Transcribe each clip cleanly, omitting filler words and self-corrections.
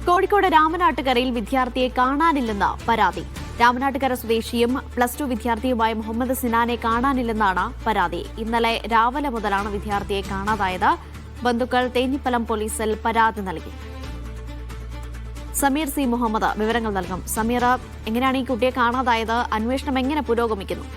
കോഴിക്കോട് രാമനാട്ടുകരയിൽ വിദ്യാർത്ഥിയെ കാണാനില്ലെന്ന പരാതി. രാമനാട്ടുകര സ്വദേശിയും +2 വിദ്യാർത്ഥിയുമായ മുഹമ്മദ് സിനാനെ കാണാനില്ലെന്നാണ് പരാതി. ഇന്നലെ രാവിലെ മുതലാണ് വിദ്യാർത്ഥിയെ കാണാതായത്. ബന്ധുക്കൾ തേഞ്ഞിപ്പലം പോലീസിൽ പരാതി നൽകി. സമീർ സി മുഹമ്മദ് വിവരങ്ങൾ നൽകും. സമീർ, എങ്ങനെയാണ് ഈ കുട്ടിയെ കാണാതായത്? അന്വേഷണം എങ്ങനെ പുരോഗമിക്കുന്നു?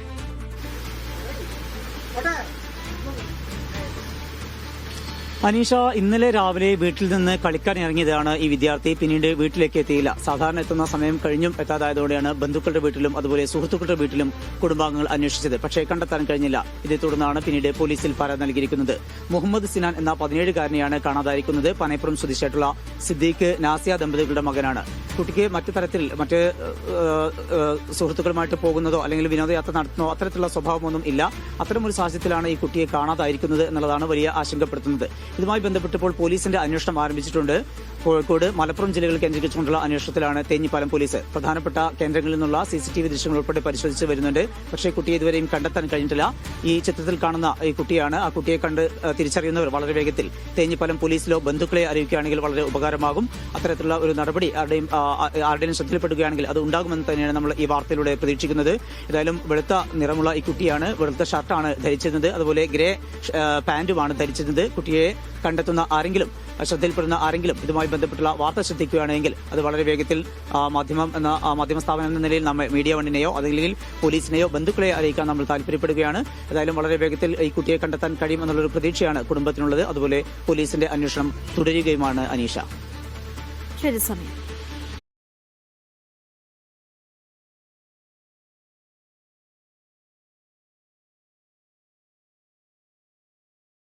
അനീഷ, ഇന്നലെ രാവിലെ വീട്ടിൽ നിന്ന് കളിക്കാൻ ഇറങ്ങിയതാണ് ഈ വിദ്യാർത്ഥി. പിന്നീട് വീട്ടിലേക്ക് എത്തിയില്ല. സാധാരണ എത്തുന്ന സമയം കഴിഞ്ഞും എത്താതായതോടെയാണ് ബന്ധുക്കളുടെ വീട്ടിലും അതുപോലെ സുഹൃത്തുക്കളുടെ വീട്ടിലും കുടുംബാംഗങ്ങൾ അന്വേഷിച്ചത്. പക്ഷേ കണ്ടെത്താൻ കഴിഞ്ഞില്ല. ഇതേ തുടർന്നാണ് പിന്നീട് പോലീസിൽ പരാതി നൽകിയിരിക്കുന്നത്. മുഹമ്മദ് സിനാൻ എന്ന 17-കാരനെയാണ് കാണാതായിരിക്കുന്നത്. പനയപ്പുറം സ്വദേശിയായിട്ടുള്ള സിദ്ദീഖ് നാസിയ ദമ്പതികളുടെ മകനാണ്. കുട്ടിക്ക് മറ്റു തരത്തിൽ സുഹൃത്തുക്കളുമായിട്ട് പോകുന്നതോ അല്ലെങ്കിൽ വിനോദയാത്ര നടത്തുന്നതോ അത്തരത്തിലുള്ള സ്വഭാവമൊന്നും ഇല്ല. അത്തരമൊരു സാഹചര്യത്തിലാണ് ഈ കുട്ടിയെ കാണാതായിരിക്കുന്നത് എന്നുള്ളതാണ് വലിയ ആശങ്കപ്പെടുത്തുന്നത്. ഇതുമായി ബന്ധപ്പെട്ടപ്പോൾ പോലീസിന്റെ അന്വേഷണം ആരംഭിച്ചിട്ടുണ്ട്. കോഴിക്കോട്, മലപ്പുറം ജില്ലകൾ കേന്ദ്രീകരിച്ചുകൊണ്ടുള്ള അന്വേഷണത്തിലാണ് തേഞ്ഞിപ്പലം പോലീസ്. പ്രധാനപ്പെട്ട കേന്ദ്രങ്ങളിൽ നിന്നുള്ള CCTV ദൃശ്യങ്ങൾ ഉൾപ്പെടെ പരിശോധിച്ച് വരുന്നുണ്ട്. പക്ഷേ കുട്ടിയെ ഇതുവരെയും കണ്ടെത്താൻ കഴിഞ്ഞിട്ടില്ല. ഈ ചിത്രത്തിൽ കാണുന്ന ഈ കുട്ടിയാണ്. ആ കുട്ടിയെ കണ്ട് തിരിച്ചറിയുന്നവർ വളരെ വേഗത്തിൽ തേഞ്ഞിപ്പലം പോലീസിലോ ബന്ധുക്കളെ അറിയിക്കുകയാണെങ്കിൽ വളരെ ഉപകാരമാകും. അത്തരത്തിലുള്ള ഒരു നടപടി ആരുടെയും ശ്രദ്ധയിൽപ്പെടുകയാണെങ്കിൽ അത് ഉണ്ടാകുമെന്ന് തന്നെയാണ് നമ്മൾ ഈ വാർത്തയിലൂടെ പ്രതീക്ഷിക്കുന്നത്. ഏതായാലും വെളുത്ത നിറമുള്ള ഈ കുട്ടിയാണ്. വെളുത്ത ഷർട്ടാണ് ധരിച്ചിരുന്നത്. അതുപോലെ ഗ്രേ പാന്റുമാണ് ധരിച്ചിരുന്നത്. കുട്ടിയെ കണ്ടെത്തുന്ന ആരെങ്കിലും, ശ്രദ്ധയിൽപ്പെടുന്ന ആരെങ്കിലും ഇതുമായി ബന്ധപ്പെട്ടുള്ള വാർത്ത ശ്രദ്ധിക്കുകയാണെങ്കിൽ അത് വളരെ വേഗത്തിൽ മാധ്യമ സ്ഥാപനം എന്ന നിലയിൽ നമ്മൾ മീഡിയ വണ്ണിനെയോ അല്ലെങ്കിൽ പോലീസിനെയോ ബന്ധുക്കളെ അറിയിക്കാൻ നമ്മൾ താല്പര്യപ്പെടുകയാണ്. ഏതായാലും വളരെ വേഗത്തിൽ ഈ കുട്ടിയെ കണ്ടെത്താൻ കഴിയുമെന്നുള്ളൊരു പ്രതീക്ഷയാണ് കുടുംബത്തിനുള്ളത്. അതുപോലെ പോലീസിന്റെ അന്വേഷണം തുടരുകയുമാണ്. അനീഷ. ശരി, സമയം.